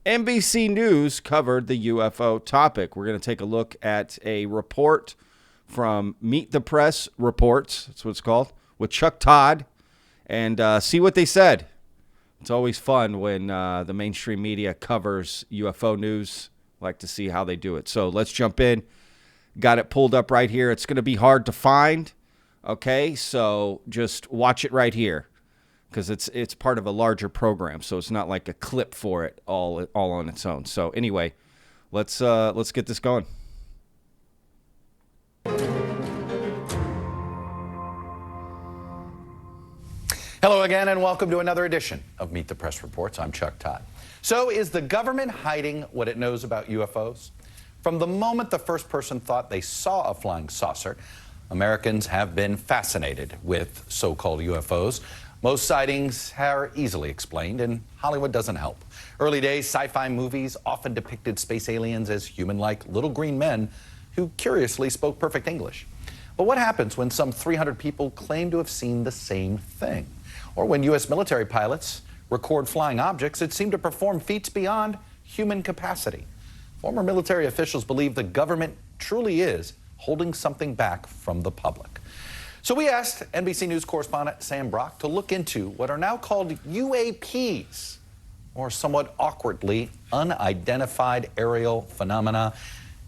NBC News covered the UFO topic. We're going to take a look at a report from Meet the Press Reports, that's what it's called, with Chuck Todd, and see what they said. It's always fun when the mainstream media covers UFO news. I like to see how they do it. So let's jump in. Got it pulled up right here. It's going to be hard to find, okay? So just watch it right here, because it's part of a larger program, so it's not like a clip for it all on its own. So anyway, let's get this going. Hello again, and welcome to another edition of Meet the Press Reports. I'm Chuck Todd. So is the government hiding what it knows about UFOs? From the moment the first person thought they saw a flying saucer, Americans have been fascinated with so-called UFOs. Most sightings are easily explained, and Hollywood doesn't help. Early days sci-fi movies often depicted space aliens as human-like little green men who curiously spoke perfect English. But what happens when some 300 people claim to have seen the same thing? Or when U.S. military pilots record flying objects that seem to perform feats beyond human capacity? Former military officials believe the government truly is holding something back from the public. So we asked NBC News correspondent Sam Brock to look into what are now called UAPs, or somewhat awkwardly unidentified aerial phenomena.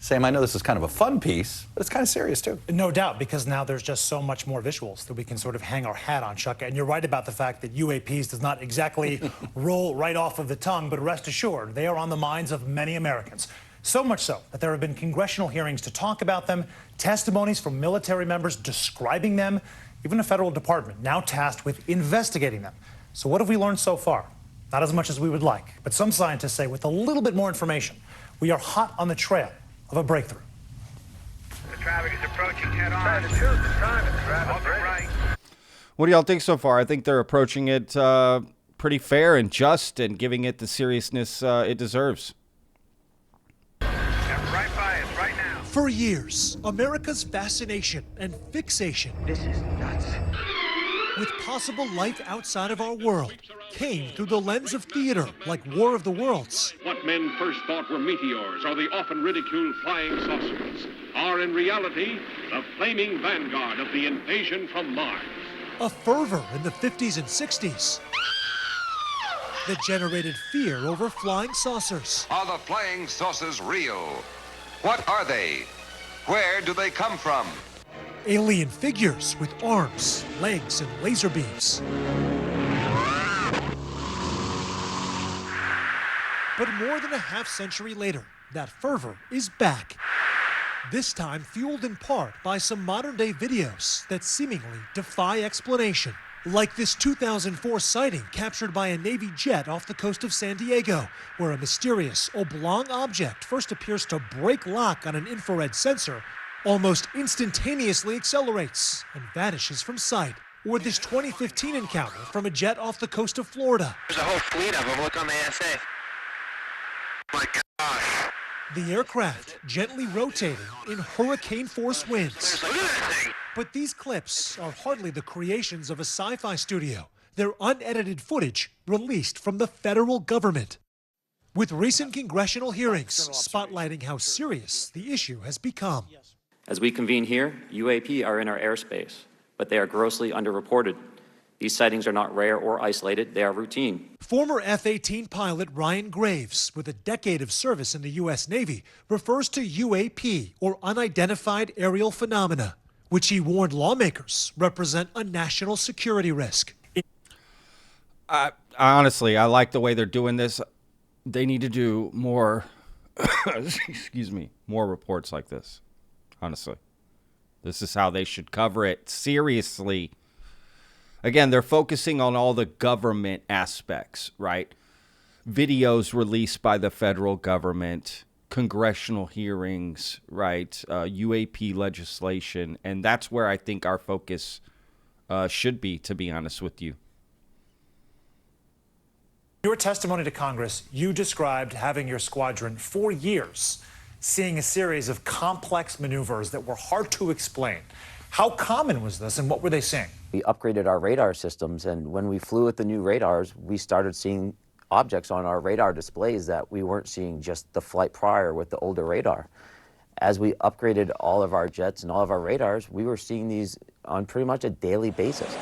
Sam, I know this is kind of a fun piece, but it's kind of serious too. No doubt, because now there's just so much more visuals that we can sort of hang our hat on, Chuck. And you're right about the fact that UAPs does not exactly roll right off of the tongue, but rest assured, they are on the minds of many Americans. So much so that there have been congressional hearings to talk about them, testimonies from military members describing them, even a federal department now tasked with investigating them. So what have we learned so far? Not as much as we would like, but some scientists say with a little bit more information, we are hot on the trail of a breakthrough. The traffic is approaching head on. The time is right. What do y'all think so far? I think they're approaching it pretty fair and just and giving it the seriousness it deserves. Right by us right now. For years, America's fascination and fixation This is nuts. with possible life outside of our world came through the lens of theater like War of the Worlds. What men first thought were meteors or the often ridiculed flying saucers are in reality the flaming vanguard of the invasion from Mars. A fervor in the 50s and 60s that generated fear over flying saucers. Are the flying saucers real? What are they? Where do they come from? Alien figures with arms, legs, and laser beams. But more than a half-century later, that fervor is back. This time fueled in part by some modern-day videos that seemingly defy explanation. Like this 2004 sighting captured by a Navy jet off the coast of San Diego, where a mysterious oblong object first appears to break lock on an infrared sensor, almost instantaneously accelerates and vanishes from sight. Or this 2015 encounter from a jet off the coast of Florida. There's a whole fleet of them. Look on the ASA. My gosh. The aircraft gently rotating in hurricane-force winds. Look at that thing. But these clips are hardly the creations of a sci-fi studio. They're unedited footage released from the federal government. With recent congressional hearings spotlighting how serious the issue has become. As we convene here, UAP are in our airspace, but they are grossly underreported. These sightings are not rare or isolated, they are routine. Former F-18 pilot Ryan Graves, with a decade of service in the U.S. Navy, refers to UAP, or unidentified aerial phenomena, which he warned lawmakers represent a national security risk. Honestly, I like the way they're doing this. They need to do more, excuse me, more reports like this. Honestly, this is how they should cover it seriously. Again, they're focusing on all the government aspects, right? Videos released by the federal government, congressional hearings, right? UAP legislation. And that's where I think our focus should be, to be honest with you. Your testimony to Congress, you described having your squadron for years seeing a series of complex maneuvers that were hard to explain. How common was this, and what were they seeing? We upgraded our radar systems, and when we flew with the new radars, we started seeing objects on our radar displays that we weren't seeing just the flight prior with the older radar. As we upgraded all of our jets and all of our radars, we were seeing these on pretty much a daily basis.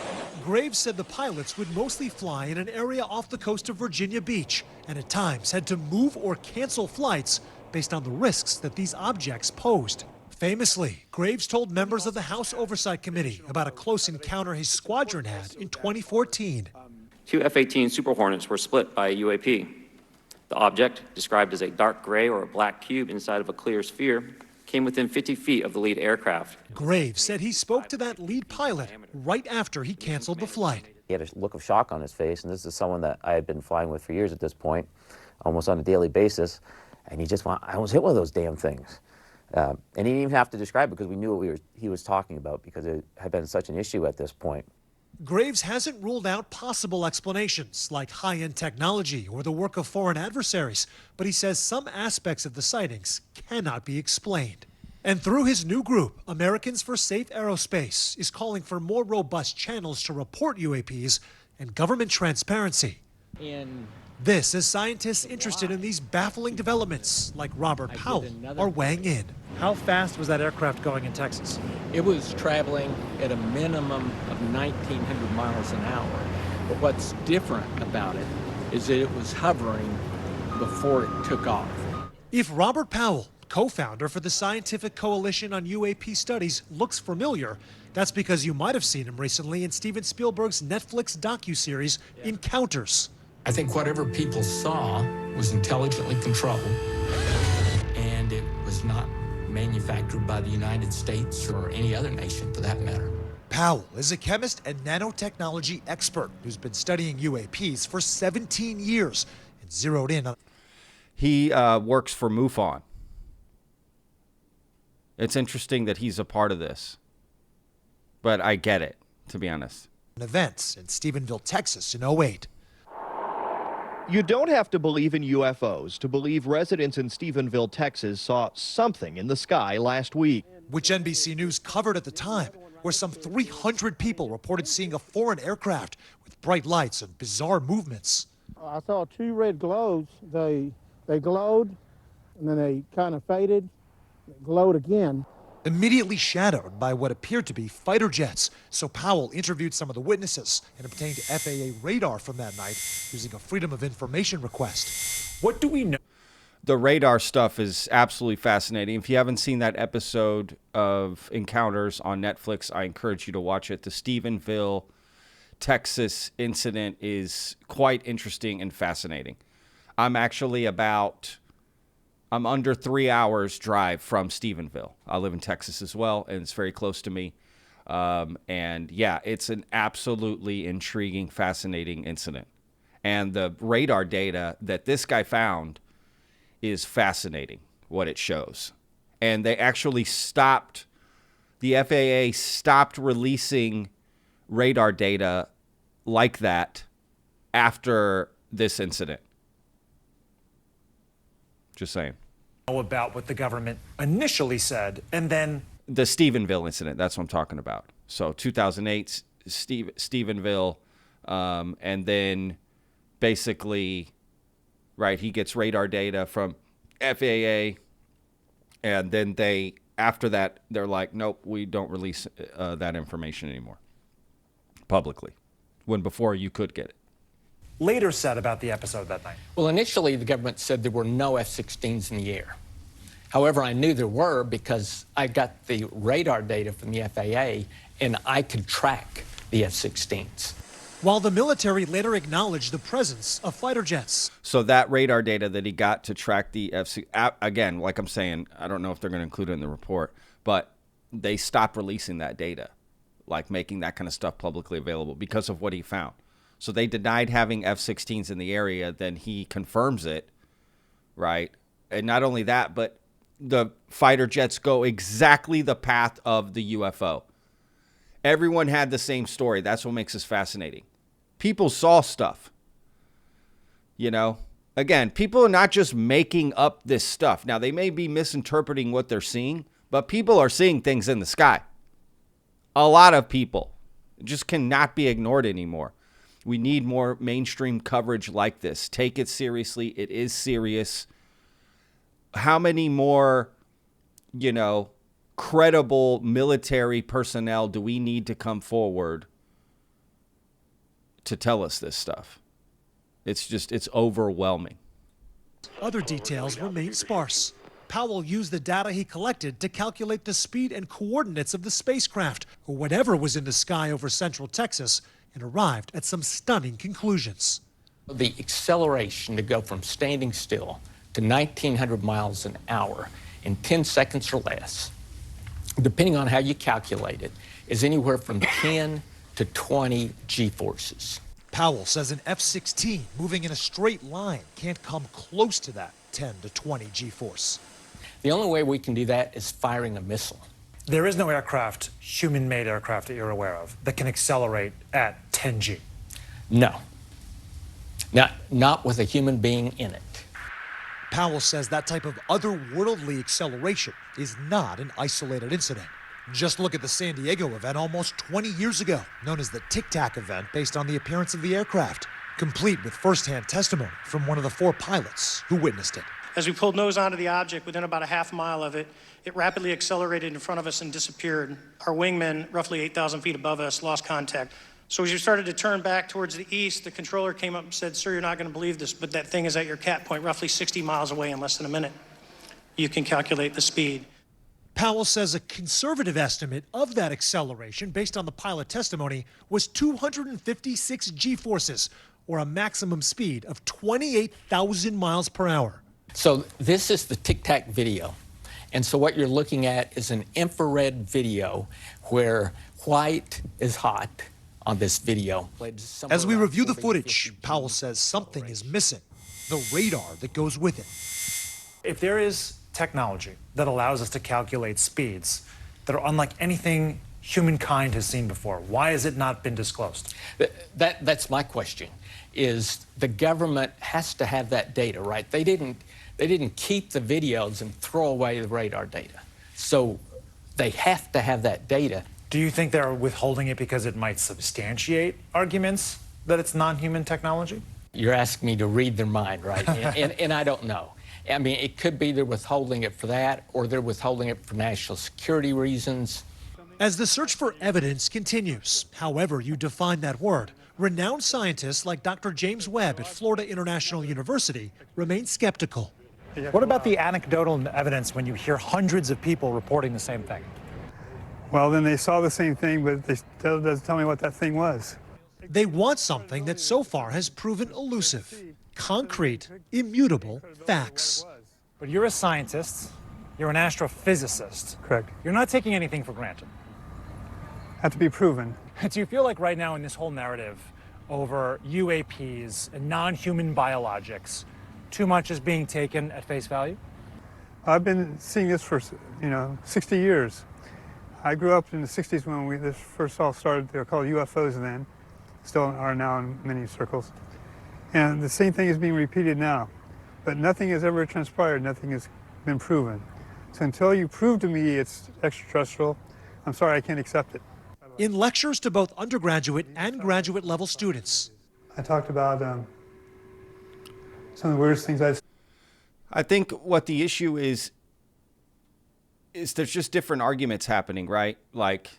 Graves said the pilots would mostly fly in an area off the coast of Virginia Beach and at times had to move or cancel flights based on the risks that these objects posed. Famously, Graves told members of the House Oversight Committee about a close encounter his squadron had in 2014. 2 F-18 Super Hornets were split by a UAP. The object, described as a dark gray or a black cube inside of a clear sphere, came within 50 feet of the lead aircraft. Graves said he spoke to that lead pilot right after he canceled the flight. He had a look of shock on his face, and this is someone that I had been flying with for years at this point, almost on a daily basis, and he just went, I almost hit one of those damn things. And he didn't even have to describe it because we knew what he was talking about because it had been such an issue at this point. Graves hasn't ruled out possible explanations like high-end technology or the work of foreign adversaries, but he says some aspects of the sightings cannot be explained. And through his new group, Americans for Safe Aerospace is calling for more robust channels to report UAPs and government transparency. This as scientists interested in these baffling developments, like Robert Powell, are weighing in. How fast was that aircraft going in Texas? It was traveling at a minimum of 1,900 miles an hour. But what's different about it is that it was hovering before it took off. If Robert Powell, co-founder for the Scientific Coalition on UAP Studies, looks familiar, that's because you might have seen him recently in Steven Spielberg's Netflix docuseries, Encounters. I think whatever people saw was intelligently controlled, and it was not manufactured by the United States or any other nation for that matter. Powell is a chemist and nanotechnology expert who's been studying UAPs for 17 years and zeroed in on. He works for MUFON. It's interesting that he's a part of this, but I get it, to be honest. Events in Stephenville, Texas in 2008. You don't have to believe in UFOs to believe residents in Stephenville, Texas saw something in the sky last week. Which NBC News covered at the time, where some 300 people reported seeing a foreign aircraft with bright lights and bizarre movements. I saw two red glows. They glowed, and then they kind of faded, glowed again. Immediately shadowed by what appeared to be fighter jets. So Powell interviewed some of the witnesses and obtained FAA radar from that night using a Freedom of Information request. What do we know? The radar stuff is absolutely fascinating. If you haven't seen that episode of Encounters on Netflix, I encourage you to watch it. The Stephenville, Texas incident is quite interesting and fascinating. I'm under 3 hours drive from Stephenville. I live in Texas as well, and it's very close to me. And yeah, it's an absolutely intriguing, fascinating incident. And the radar data that this guy found is fascinating, what it shows. And they actually the FAA stopped releasing radar data like that after this incident. Just saying. About what the government initially said, and then the Stephenville incident. That's what I'm talking about. So 2008, Stephenville, and then basically, right, he gets radar data from FAA, and then after that, they're like, nope, we don't release that information anymore publicly, when before you could get it. Later said about the episode that night? Well, initially the government said there were no F-16s in the air. However, I knew there were because I got the radar data from the FAA and I could track the F-16s. While the military later acknowledged the presence of fighter jets. So that radar data that he got to track the again, like I'm saying, I don't know if they're going to include it in the report, but they stopped releasing that data, like making that kind of stuff publicly available because of what he found. So they denied having F-16s in the area. Then he confirms it, right? And not only that, but the fighter jets go exactly the path of the UFO. Everyone had the same story. That's what makes this fascinating. People saw stuff. You know? Again, people are not just making up this stuff. Now, they may be misinterpreting what they're seeing, but people are seeing things in the sky. A lot of people. It just cannot be ignored anymore. We need more mainstream coverage like this. Take it seriously. It is serious. How many more, credible military personnel do we need to come forward to tell us this stuff? It's overwhelming. Other details remain sparse. Powell used the data he collected to calculate the speed and coordinates of the spacecraft, or whatever was in the sky over central Texas, and arrived at some stunning conclusions. The acceleration to go from standing still to 1,900 miles an hour in 10 seconds or less, depending on how you calculate it, is anywhere from 10 to 20 G-forces. Powell says an F-16 moving in a straight line can't come close to that 10 to 20 G-force. The only way we can do that is firing a missile. There is no aircraft, human-made aircraft that you're aware of, that can accelerate at 10 G. No. Not with a human being in it. Powell says that type of otherworldly acceleration is not an isolated incident. Just look at the San Diego event almost 20 years ago, known as the Tic Tac event, based on the appearance of the aircraft, complete with firsthand testimony from one of the 4 pilots who witnessed it. As we pulled nose onto the object, within about a half mile of it, it rapidly accelerated in front of us and disappeared. Our wingmen, roughly 8,000 feet above us, lost contact. So as we started to turn back towards the east, the controller came up and said, "Sir, you're not going to believe this, but that thing is at your cat point, roughly 60 miles away in less than a minute. You can calculate the speed." Powell says a conservative estimate of that acceleration, based on the pilot testimony, was 256 G-forces, or a maximum speed of 28,000 miles per hour. So this is the Tic Tac video. And so what you're looking at is an infrared video where white is hot on this video. As we review the footage, Powell says something is missing, the radar that goes with it. If there is technology that allows us to calculate speeds that are unlike anything humankind has seen before, why has it not been disclosed? That's my question, is the government has to have that data, right? They didn't keep the videos and throw away the radar data. So they have to have that data. Do you think they're withholding it because it might substantiate arguments that it's non-human technology? You're asking me to read their mind, right? and I don't know. I mean, it could be they're withholding it for that, or they're withholding it for national security reasons. As the search for evidence continues, however you define that word, renowned scientists like Dr. James Webb at Florida International University remain skeptical. What about the anecdotal evidence when you hear hundreds of people reporting the same thing? Well, then they saw the same thing, but they still doesn't tell me what that thing was. They want something that so far has proven elusive. Concrete, immutable facts. But you're a scientist, you're an astrophysicist. Correct. You're not taking anything for granted. Have to be proven. Do you feel like right now in this whole narrative over UAPs and non-human biologics, too much is being taken at face value? I've been seeing this for, 60 years. I grew up in the 60s when this first all started. They were called UFOs then, still are now in many circles. And the same thing is being repeated now. But nothing has ever transpired, nothing has been proven. So until you prove to me it's extraterrestrial, I'm sorry, I can't accept it. In lectures to both undergraduate and graduate level students, I talked about some of the weirdest things I think what the issue is there's just different arguments happening, right? Like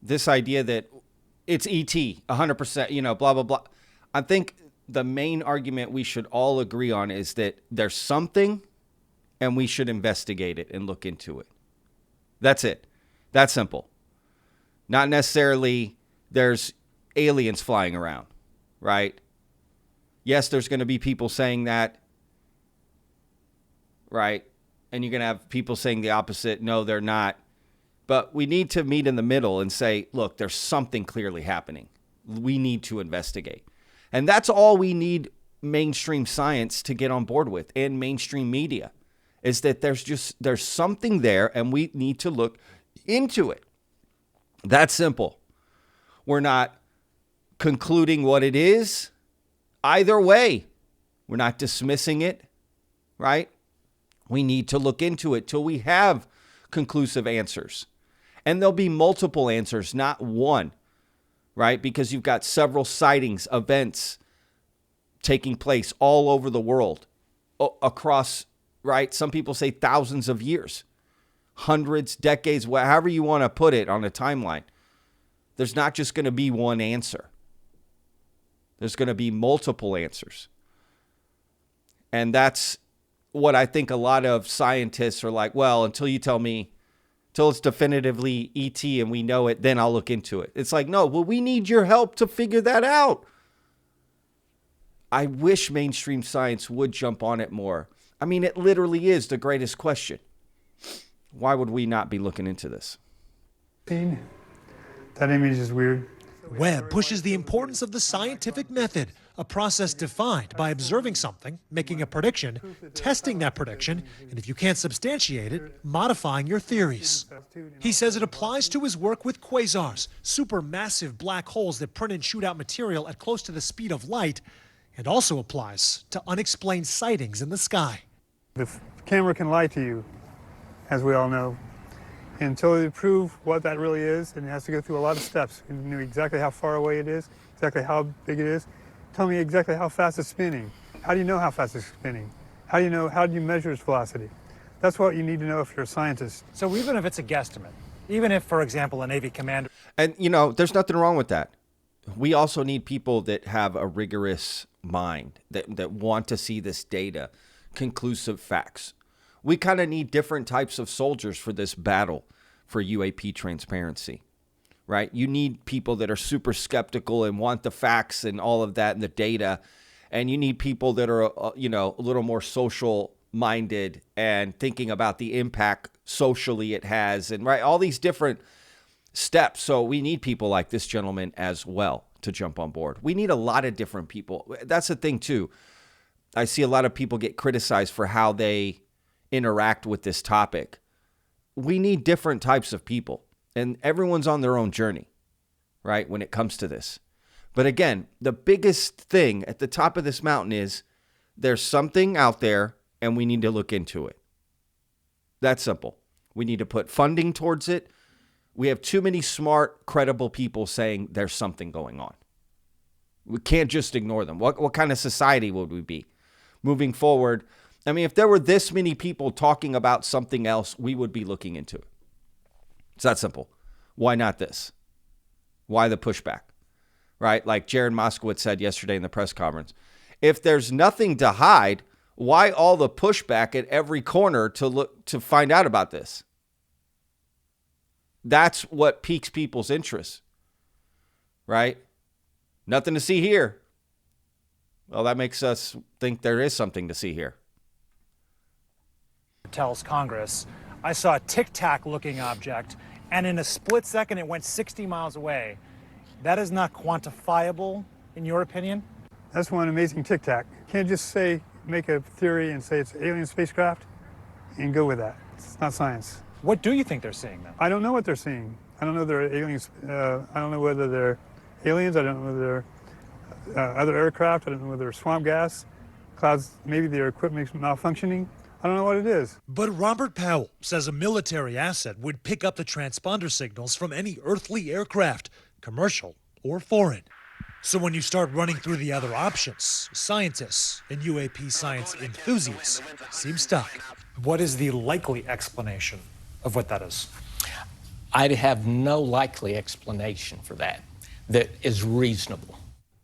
this idea that it's ET, 100%, blah, blah, blah. I think the main argument we should all agree on is that there's something and we should investigate it and look into it. That's it. That's simple. Not necessarily there's aliens flying around, right? Yes, there's going to be people saying that, right? And you're going to have people saying the opposite. No, they're not. But we need to meet in the middle and say, look, there's something clearly happening. We need to investigate. And that's all we need mainstream science to get on board with, and mainstream media, is that there's something there and we need to look into it. That's simple. We're not concluding what it is either way. We're not dismissing it, right? We need to look into it till we have conclusive answers. And there'll be multiple answers, not one, right? Because you've got several sightings, events taking place all over the world across, right? Some people say thousands of years, hundreds, decades, however you want to put it on a timeline. There's not just going to be one answer. There's going to be multiple answers. And that's what I think a lot of scientists are like, well, until you tell me, till it's definitively ET and we know it, then I'll look into it. It's like, no, well, we need your help to figure that out. I wish mainstream science would jump on it more. I mean, it literally is the greatest question. Why would we not be looking into this? That image is weird. Webb pushes the importance of the scientific method, a process defined by observing something, making a prediction, testing that prediction, and if you can't substantiate it, modifying your theories. He says it applies to his work with quasars, supermassive black holes that print and shoot out material at close to the speed of light, and also applies to unexplained sightings in the sky. The camera can lie to you, as we all know. Until you prove what that really is, and it has to go through a lot of steps. You know exactly how far away it is, exactly how big it is. Tell me exactly how fast it's spinning. How do you know how fast it's spinning? How do you measure its velocity? That's what you need to know if you're a scientist. So even if it's a guesstimate, even if, for example, a Navy commander... And, you know, there's nothing wrong with that. We also need people that have a rigorous mind, that want to see this data, conclusive facts. We kind of need different types of soldiers for this battle for UAP transparency, right? You need people that are super skeptical and want the facts and all of that and the data. And you need people that are, you know, a little more social minded and thinking about the impact socially it has and, right, all these different steps. So we need people like this gentleman as well to jump on board. We need a lot of different people. That's the thing, too. I see a lot of people get criticized for how they interact with this topic. We need different types of people, and everyone's on their own journey, right, when it comes to this. But again, the biggest thing at the top of this mountain is there's something out there and we need to look into it. That's simple. We need to put funding towards it. We have too many smart, credible people saying there's something going on. We can't just ignore them. What kind of society would we be moving forward? I mean, if there were this many people talking about something else, we would be looking into it. It's that simple. Why not this? Why the pushback? Right? Like Jared Moskowitz said yesterday in the press conference, if there's nothing to hide, why all the pushback at every corner to find out about this? That's what piques people's interest, right? Nothing to see here. Well, that makes us think there is something to see here. Tells Congress, I saw a tic-tac looking object, and in a split second it went 60 miles away. That is not quantifiable, in your opinion? That's one amazing tic-tac. Can't just say, make a theory and say it's alien spacecraft and go with that. It's not science. What do you think they're seeing then? I don't know what they're seeing. I don't know if they're aliens. I don't know whether they're aliens. I don't know whether they're other aircraft. I don't know whether they're swamp gas, clouds, maybe their equipment's malfunctioning. I don't know what it is. But Robert Powell says a military asset would pick up the transponder signals from any earthly aircraft, commercial or foreign. So when you start running through the other options, scientists and UAP science enthusiasts seem stuck. What is the likely explanation of what that is? I'd have no likely explanation for that is reasonable.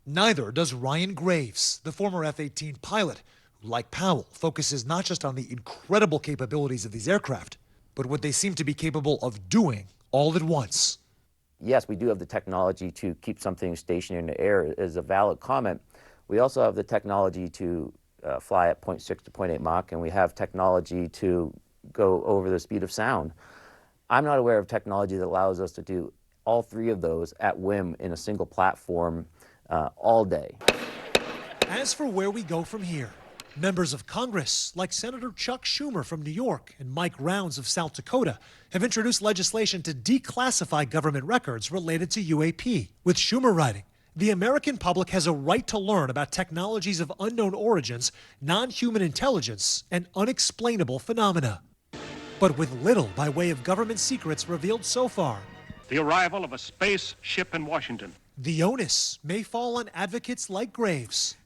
Neither does Ryan Graves, the former F-18 pilot, who, like Powell, focuses not just on the incredible capabilities of these aircraft, but what they seem to be capable of doing all at once. Yes, we do have the technology to keep something stationary in the air, is a valid comment. We also have the technology to fly at 0.6 to 0.8 Mach, and we have technology to go over the speed of sound. I'm not aware of technology that allows us to do all three of those at whim in a single platform all day. As for where we go from here, members of Congress, like Senator Chuck Schumer from New York and Mike Rounds of South Dakota, have introduced legislation to declassify government records related to UAP, with Schumer writing, "The American public has a right to learn about technologies of unknown origins, non-human intelligence, and unexplainable phenomena." But with little by way of government secrets revealed so far. The arrival of a space ship in Washington. The onus may fall on advocates like Graves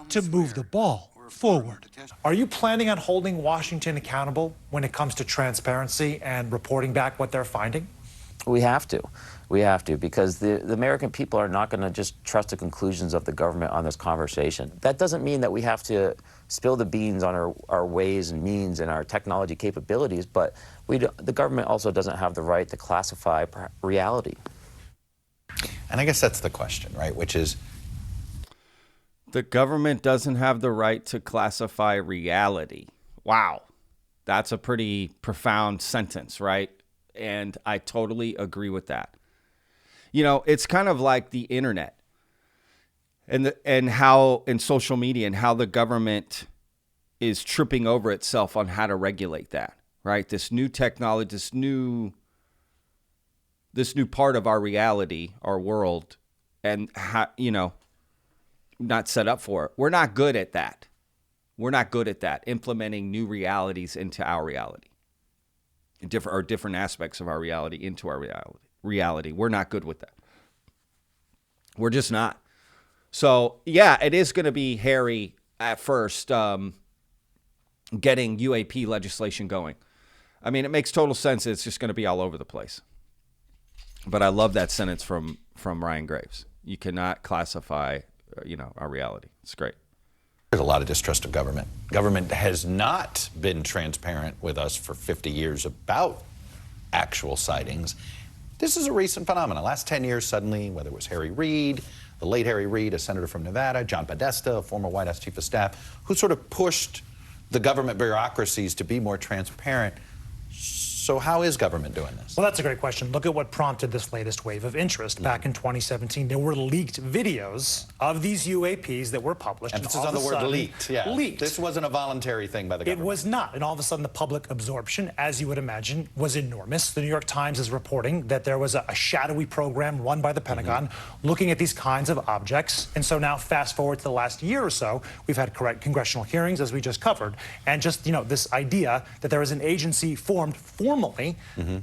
to move the ball forward. Are you planning on holding Washington accountable when it comes to transparency and reporting back what they're finding? We have to. We have to, because the American people are not going to just trust the conclusions of the government on this conversation. That doesn't mean that we have to spill the beans on our ways and means and our technology capabilities, but the government also doesn't have the right to classify reality. And I guess that's the question, right? Which is, the government doesn't have the right to classify reality. Wow. That's a pretty profound sentence, right? And I totally agree with that. You know, it's kind of like the internet and how in social media and how the government is tripping over itself on how to regulate that, right? This new technology, this new part of our reality, our world, and how, you know, not set up for it. We're not good at that. We're not good at that, implementing new realities into our reality. Different aspects of our reality into our reality. We're not good with that. We're just not. So, yeah, it is going to be hairy at first getting UAP legislation going. I mean, it makes total sense. It's just going to be all over the place. But I love that sentence from Ryan Graves. You cannot classify, our reality. It's great. There's a lot of distrust of government. Government has not been transparent with us for 50 years about actual sightings. This is a recent phenomenon. Last 10 years, suddenly, whether it was Harry Reid, the late Harry Reid, a senator from Nevada, John Podesta, a former White House chief of staff, who sort of pushed the government bureaucracies to be more transparent. So how is government doing this? Well, that's a great question. Look at what prompted this latest wave of interest. Back in 2017, there were leaked videos of these UAPs that were published. Emphasis on the word leaked. Yeah. Leaked. This wasn't a voluntary thing by the government. It was not. And all of a sudden, the public absorption, as you would imagine, was enormous. The New York Times is reporting that there was a shadowy program run by the Pentagon looking at these kinds of objects. And so now, fast forward to the last year or so, we've had congressional hearings, as we just covered. And just, this idea that there is an agency formally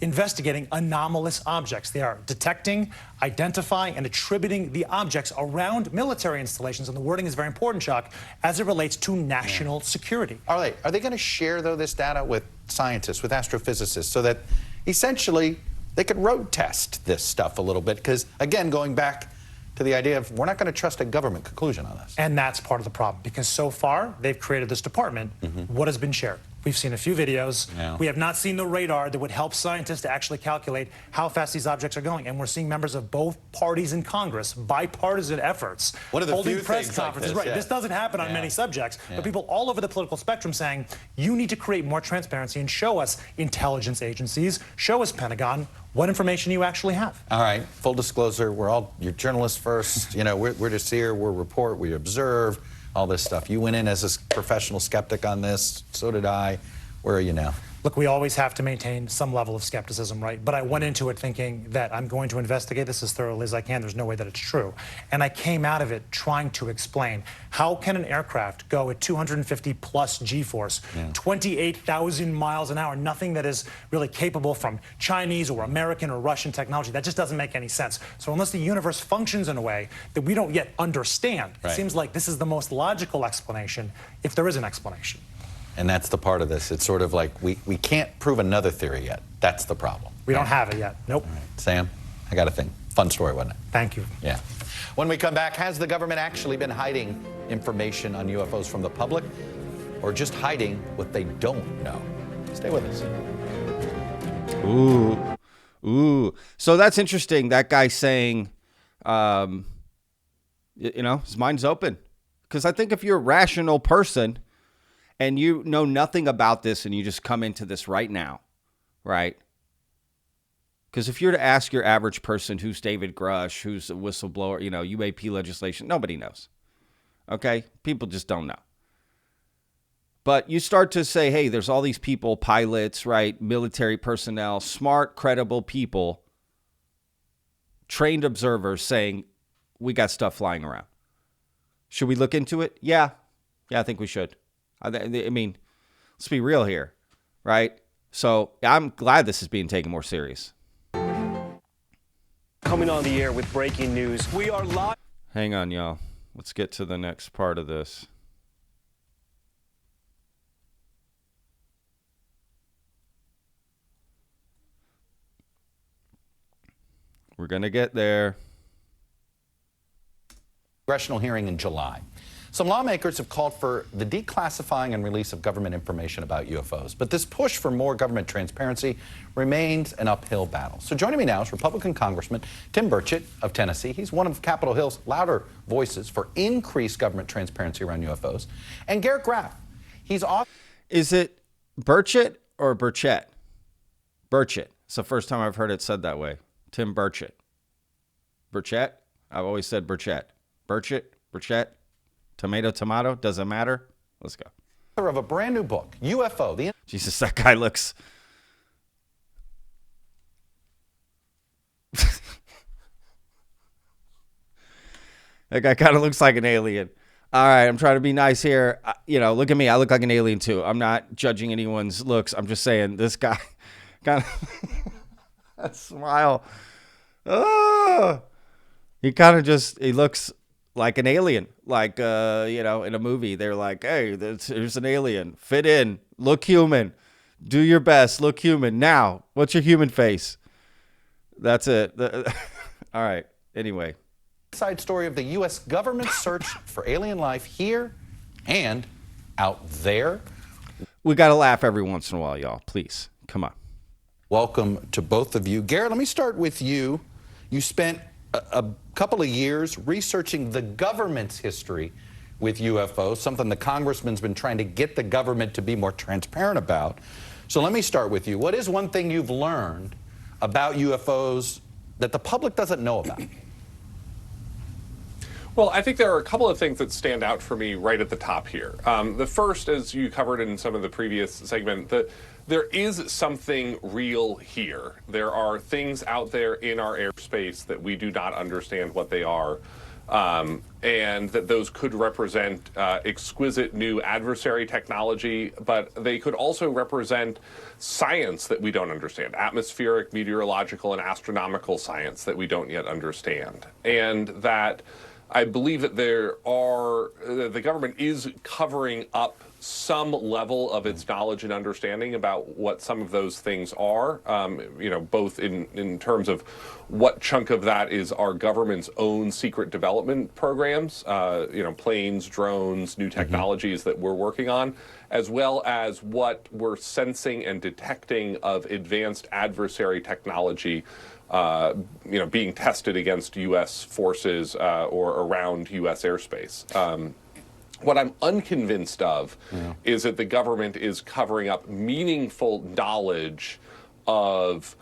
investigating anomalous objects. They are detecting, identifying, and attributing the objects around military installations. And the wording is very important, Chuck, as it relates to national security. All right. Are they going to share, though, this data with scientists, with astrophysicists, so that essentially they could road test this stuff a little bit? Because, again, going back to the idea of we're not going to trust a government conclusion on this. And that's part of the problem, because so far they've created this department. What has been shared? We've seen a few videos. Yeah. We have not seen the radar that would help scientists to actually calculate how fast these objects are going. And we're seeing members of both parties in Congress, bipartisan efforts, holding press conferences. Like this, This doesn't happen on many subjects, but people all over the political spectrum saying, you need to create more transparency and show us intelligence agencies, show us Pentagon, what information you actually have. All right, full disclosure, you're journalists first. We're just here, we report, we observe, all this stuff. You went in as a professional skeptic on this, so did I. Where are you now? Look, we always have to maintain some level of skepticism, right? But I went into it thinking that I'm going to investigate this as thoroughly as I can. There's no way that it's true. And I came out of it trying to explain, how can an aircraft go at 250 plus G-force, 28,000 miles an hour, nothing that is really capable from Chinese or American or Russian technology? That just doesn't make any sense. So unless the universe functions in a way that we don't yet understand, it seems like this is the most logical explanation, if there is an explanation. And that's the part of this. It's sort of like we can't prove another theory yet. That's the problem. We don't have it yet. Nope. Right. Sam, I got a thing. Fun story, wasn't it? Thank you. Yeah. When we come back, has the government actually been hiding information on UFOs from the public, or just hiding what they don't know? Stay with us. Ooh. So that's interesting. That guy saying, his mind's open. Because I think if you're a rational person and you know nothing about this and you just come into this right now, right? Because if you're to ask your average person who's David Grush, who's a whistleblower, UAP legislation, nobody knows. Okay? People just don't know. But you start to say, hey, there's all these people, pilots, right? Military personnel, smart, credible people, trained observers saying, we got stuff flying around. Should we look into it? Yeah, I think we should. I mean, let's be real here, right? So I'm glad this is being taken more serious. Coming on the air with breaking news. We are live. Hang on, y'all. Let's get to the next part of this. We're going to get there. Congressional hearing in July. Some lawmakers have called for the declassifying and release of government information about UFOs. But this push for more government transparency remains an uphill battle. So joining me now is Republican Congressman Tim Burchett of Tennessee. He's one of Capitol Hill's louder voices for increased government transparency around UFOs. And Garrett Graff. He's off. Is it Burchett or Burchett? Burchett. It's the first time I've heard it said that way. Tim Burchett. Burchett? I've always said Burchett. Burchett? Burchett? Tomato, tomato? Doesn't matter? Let's go. Of a brand new book, UFO. Jesus, that guy looks... That guy kind of looks like an alien. All right, I'm trying to be nice here. Look at me. I look like an alien too. I'm not judging anyone's looks. I'm just saying this guy kind of... that smile. Oh, he looks like an alien. Like, in a movie, they're like, hey, here's an alien. Fit in. Look human. Do your best. Look human. Now, what's your human face? That's it. All right. Anyway. Side story of the U.S. government search for alien life here and out there. We got to laugh every once in a while, y'all. Please. Come on. Welcome to both of you. Garrett, let me start with you. You spent a couple of years researching the government's history with UFOs, something the congressman's been trying to get the government to be more transparent about. So let me start with you. What is one thing you've learned about UFOs that the public doesn't know about? Well, I think there are a couple of things that stand out for me right at the top here. The first, as you covered in some of the previous segment, that there is something real here. There are things out there in our airspace that we do not understand what they are, and that those could represent exquisite new adversary technology, but they could also represent science that we don't understand, atmospheric, meteorological, and astronomical science that we don't yet understand. And that I believe that the government is covering up some level of its knowledge and understanding about what some of those things are, both in terms of what chunk of that is our government's own secret development programs, planes, drones, new technologies that we're working on, as well as what we're sensing and detecting of advanced adversary technology being tested against U.S. forces or around U.S. airspace. What I'm unconvinced of is that the government is covering up meaningful knowledge of,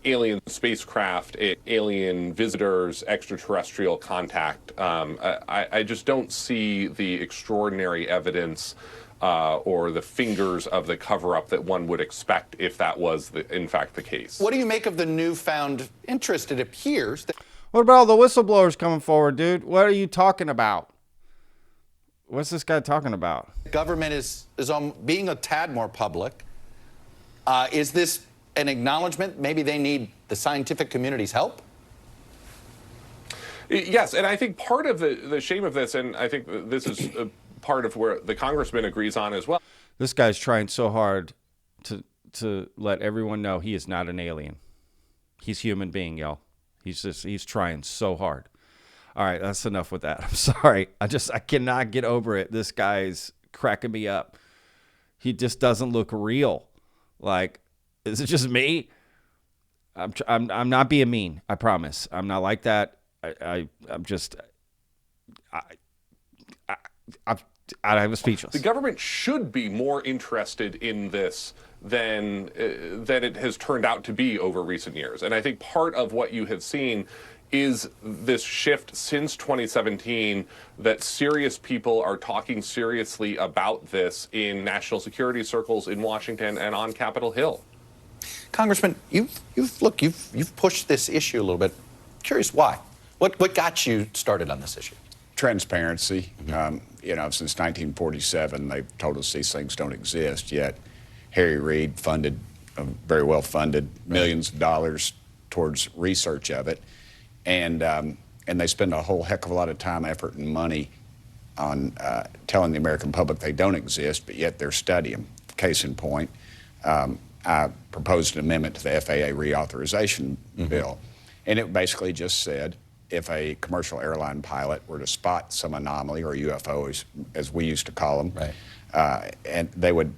alien spacecraft, alien visitors, extraterrestrial contact. I just don't see the extraordinary evidence or the fingers of the cover-up that one would expect if that was, in fact, the case. What do you make of the newfound interest? It appears that... What about all the whistleblowers coming forward, dude? What are you talking about? What's this guy talking about? The government is being a tad more public. Is this an acknowledgement? Maybe they need the scientific community's help? Yes, and I think part of the shame of this, and I think this is part of where the congressman agrees on as well. This guy's trying so hard to let everyone know he is not an alien. He's a human being, y'all. He's trying so hard. All right, that's enough with that. I'm sorry. I cannot get over it. This guy's cracking me up. He just doesn't look real. Like, is it just me? I'm not being mean. I promise. I'm not like that. I have speechless. The government should be more interested in this than it has turned out to be over recent years. And I think part of what you have seen is this shift since 2017 that serious people are talking seriously about this in national security circles in Washington and on Capitol Hill. Congressman, you've pushed this issue a little bit. Curious why? What got you started on this issue? Transparency. Since 1947, they've told us these things don't exist, yet Harry Reid funded, very well funded, millions of dollars towards research of it, and they spend a whole heck of a lot of time, effort, and money on telling the American public they don't exist, but yet they're studying. Case in point, I proposed an amendment to the FAA reauthorization bill, and it basically just said if a commercial airline pilot were to spot some anomaly, or UFO as we used to call them, and they would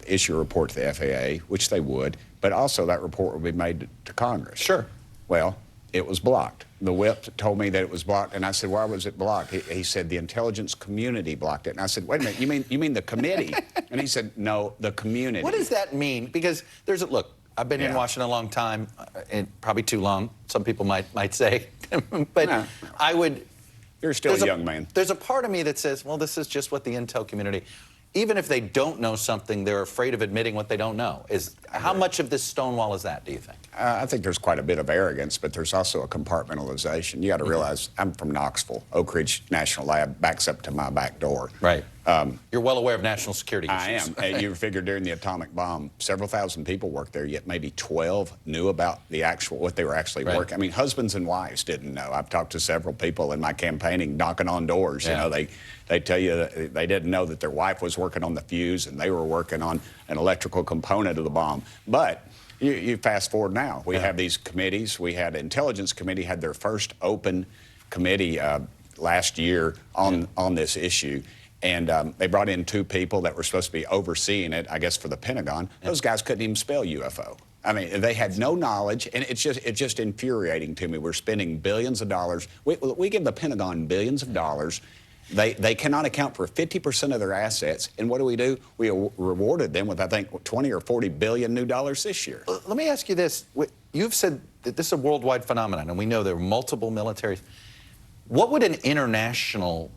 issue a report to the FAA, which they would, but also that report would be made to Congress. Sure. Well, it was blocked. The whip told me that it was blocked, and I said, why was it blocked? He said the intelligence community blocked it. And I said, wait a minute, you mean the committee? And he said, no, the community. What does that mean? Because look, I've been in Washington a long time, and probably too long, some people might say, but no. I would... You're still a young man. There's a part of me that says, well, this is just what the intel community... Even if they don't know something, they're afraid of admitting what they don't know. How much of this Stonewall is that, do you think? I think there's quite a bit of arrogance, but there's also a compartmentalization. You got to realize I'm from Knoxville. Oak Ridge National Lab backs up to my back door. Right. You're well aware of national security issues. I am. You figure during the atomic bomb, several thousand people worked there, yet maybe 12 knew about what they were actually working. I mean, husbands and wives didn't know. I've talked to several people in my campaigning, knocking on doors. You know, they tell you that they didn't know that their wife was working on the fuse and they were working on an electrical component of the bomb. But you fast forward now. We have these committees. We had Intelligence Committee had their first open committee last year on this issue. And they brought in 2 people that were supposed to be overseeing it, I guess, for the Pentagon. Those guys couldn't even spell UFO. I mean, they had no knowledge, and it's just infuriating to me. We're spending billions of dollars. We give the Pentagon billions of dollars. They cannot account for 50% of their assets, and what do? We rewarded them with, I think, 20 or 40 billion new dollars this year. Let me ask you this. You've said that this is a worldwide phenomenon, and we know there are multiple militaries. What would an international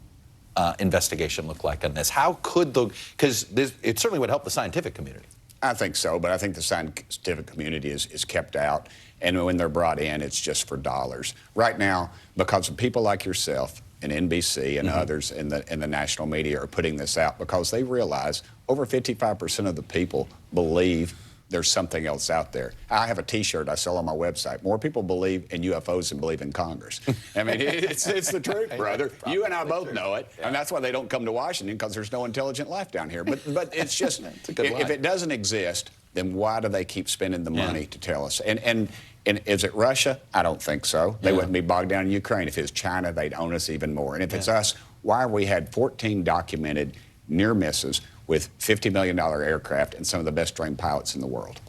investigation look like on this? How could because it certainly would help the scientific community. I think so, but I think the scientific community is kept out, and when they're brought in, it's just for dollars. Right now, because of people like yourself and NBC and others in the national media are putting this out because they realize over 55% of the people believe there's something else out there. I have a T-shirt I sell on my website. More people believe in UFOs than believe in Congress. I mean, it's the truth, brother. You and I both know it, and that's why they don't come to Washington, because there's no intelligent life down here. But it's just, if it doesn't exist, then why do they keep spending the money to tell us? And is it Russia? I don't think so. They wouldn't be bogged down in Ukraine. If it's China, they'd own us even more. And if it's us, why have we had 14 documented near misses with $50 million aircraft and some of the best trained pilots in the world?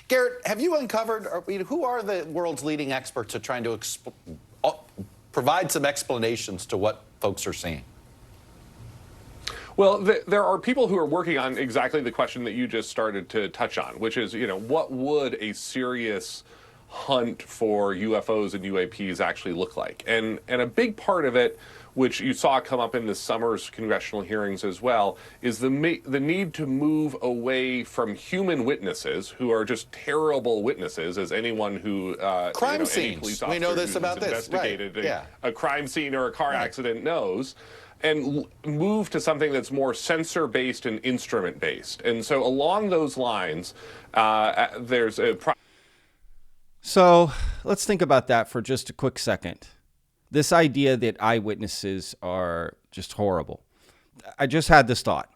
Garrett, have you uncovered, who are the world's leading experts at trying to provide some explanations to what folks are seeing? Well, there are people who are working on exactly the question that you just started to touch on, which is, what would a serious hunt for UFOs and UAPs actually look like? And a big part of it, which you saw come up in this summer's congressional hearings as well, is the need to move away from human witnesses, who are just terrible witnesses, as anyone who crime scenes. Any police officer we know this who's about investigated this. Right. a crime scene or a car accident knows, and move to something that's more sensor-based and instrument-based. And so along those lines, there's a... So let's think about that for just a quick second. This idea that eyewitnesses are just horrible. I just had this thought.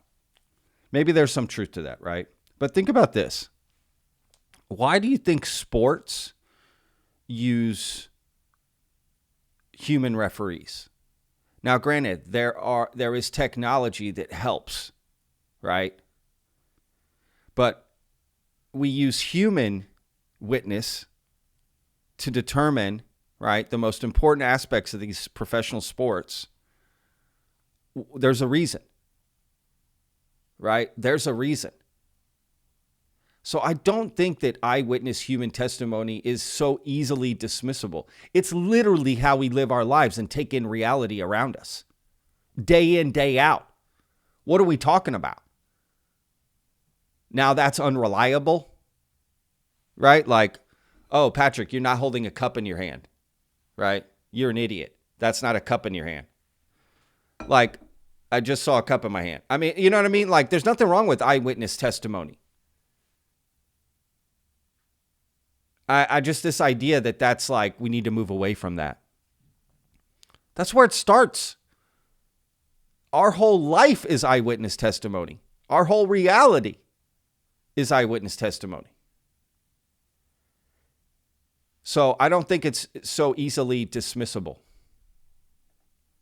Maybe there's some truth to that, right? But think about this. Why do you think sports use human referees? Now, granted, there is technology that helps, right? But we use human witness to determine, right, the most important aspects of these professional sports. There's a reason, right? There's a reason. So I don't think that eyewitness human testimony is so easily dismissible. It's literally how we live our lives and take in reality around us, day in, day out. What are we talking about? Now that's unreliable, right? Like, oh, Patrick, you're not holding a cup in your hand, right? You're an idiot. That's not a cup in your hand. Like, I just saw a cup in my hand. I mean, you know what I mean? Like, there's nothing wrong with eyewitness testimony. I just, this idea that that's like, we need to move away from that. That's where it starts. Our whole life is eyewitness testimony. Our whole reality is eyewitness testimony. So I don't think it's so easily dismissible.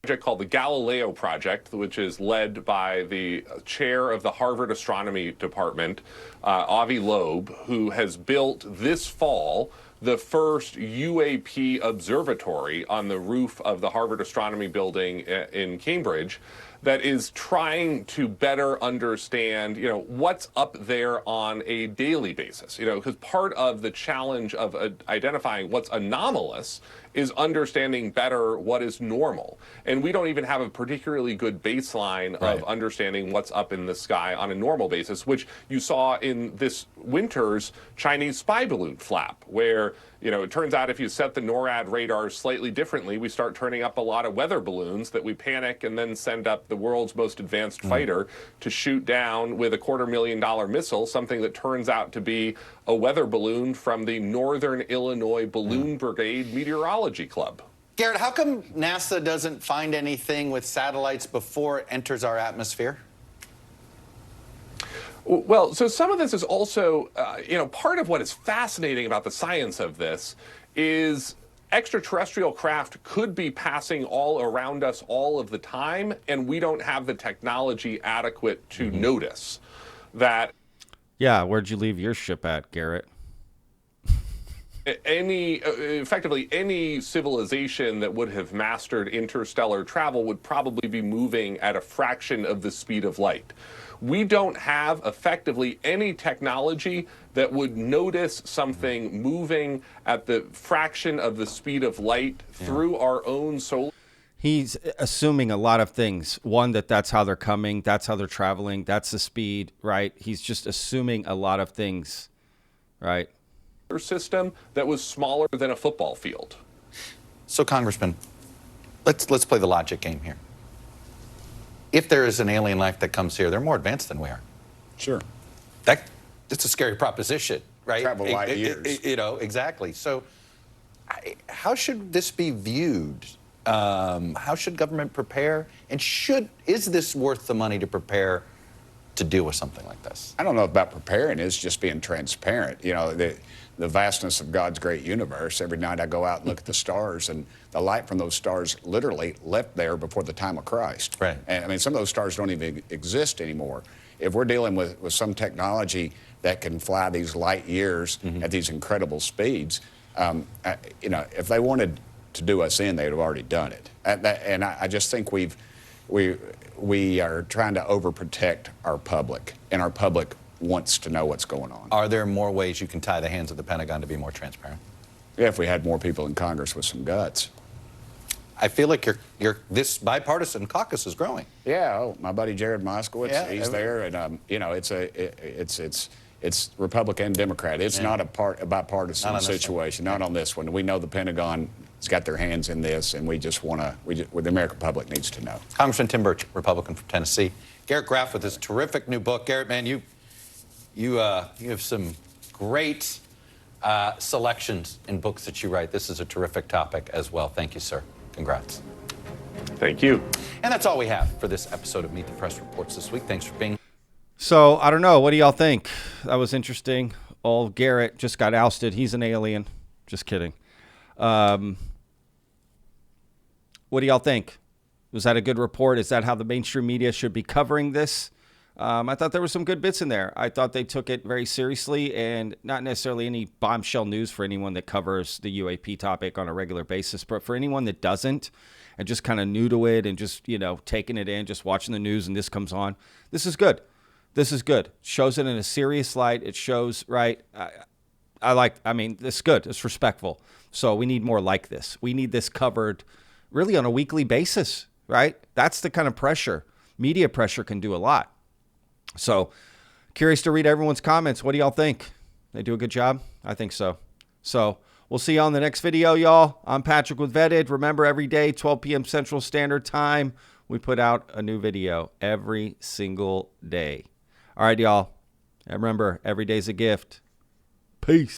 Project called the Galileo Project, which is led by the chair of the Harvard Astronomy Department, Avi Loeb, who has built this fall the first UAP observatory on the roof of the Harvard Astronomy Building in Cambridge that is trying to better understand, what's up there on a daily basis. Because part of the challenge of identifying what's anomalous is understanding better what is normal. And we don't even have a particularly good baseline of understanding what's up in the sky on a normal basis, which you saw in this winter's Chinese spy balloon flap, where, it turns out if you set the NORAD radars slightly differently, we start turning up a lot of weather balloons that we panic and then send up the world's most advanced fighter to shoot down with a $250,000 missile, something that turns out to be a weather balloon from the Northern Illinois Balloon Brigade Meteorology Club. Garrett, how come NASA doesn't find anything with satellites before it enters our atmosphere? Well, so some of this is also, part of what is fascinating about the science of this is extraterrestrial craft could be passing all around us all of the time, and we don't have the technology adequate to notice that. Yeah, where'd you leave your ship at, Garrett? Effectively, any civilization that would have mastered interstellar travel would probably be moving at a fraction of the speed of light. We don't have effectively any technology that would notice something moving at the fraction of the speed of light through our own solar. He's assuming a lot of things. One, that's how they're coming. That's how they're traveling. That's the speed, right? He's just assuming a lot of things, right? System that was smaller than a football field. So, Congressman, let's play the logic game here. If there is an alien life that comes here, they're more advanced than we are. Sure. It's a scary proposition, right? Travel light years. Exactly. So, how should this be viewed? How should government prepare? And is this worth the money to prepare to deal with something like this? I don't know about preparing. It's just being transparent. The vastness of God's great universe. Every night I go out and look at the stars, and the light from those stars literally left there before the time of Christ. Right. And I mean, some of those stars don't even exist anymore. If we're dealing with some technology that can fly these light years at these incredible speeds, if they wanted to do us in, they'd have already done it. And I just think we are trying to overprotect our public, and our public wants to know what's going on. Are there more ways you can tie the hands of the Pentagon to be more transparent? Yeah, if we had more people in Congress with some guts. I feel like this bipartisan caucus is growing. Yeah, my buddy Jared Moskowitz, he's there, and it's Republican and Democrat. It's not a bipartisan situation. Not on this one. We know the Pentagon has got their hands in this, and we just want to. The American public needs to know. Congressman Tim Burchett, Republican from Tennessee. Garrett Graff with his terrific new book. Garrett, man, you have some great selections in books that you write. This is a terrific topic as well. Thank you, sir. Congrats. Thank you. And that's all we have for this episode of Meet the Press Reports this week. Thanks for being. So, I don't know. What do y'all think? That was interesting. Old Garrett just got ousted. He's an alien. Just kidding. What do y'all think? Was that a good report? Is that how the mainstream media should be covering this? I thought there were some good bits in there. I thought they took it very seriously, and not necessarily any bombshell news for anyone that covers the UAP topic on a regular basis, but for anyone that doesn't and just kind of new to it and just, taking it in, just watching the news and this comes on, this is good. This is good. Shows it in a serious light. It shows, right? This is good. It's respectful. So we need more like this. We need this covered really on a weekly basis, right? That's the kind of pressure. Media pressure can do a lot. So curious to read everyone's comments. What do y'all think? They do a good job? I think so. So we'll see you on the next video, y'all. I'm Patrick with Vetted. Remember, every day, 12 p.m. Central Standard Time, we put out a new video every single day. All right, y'all. And remember, every day's a gift. Peace.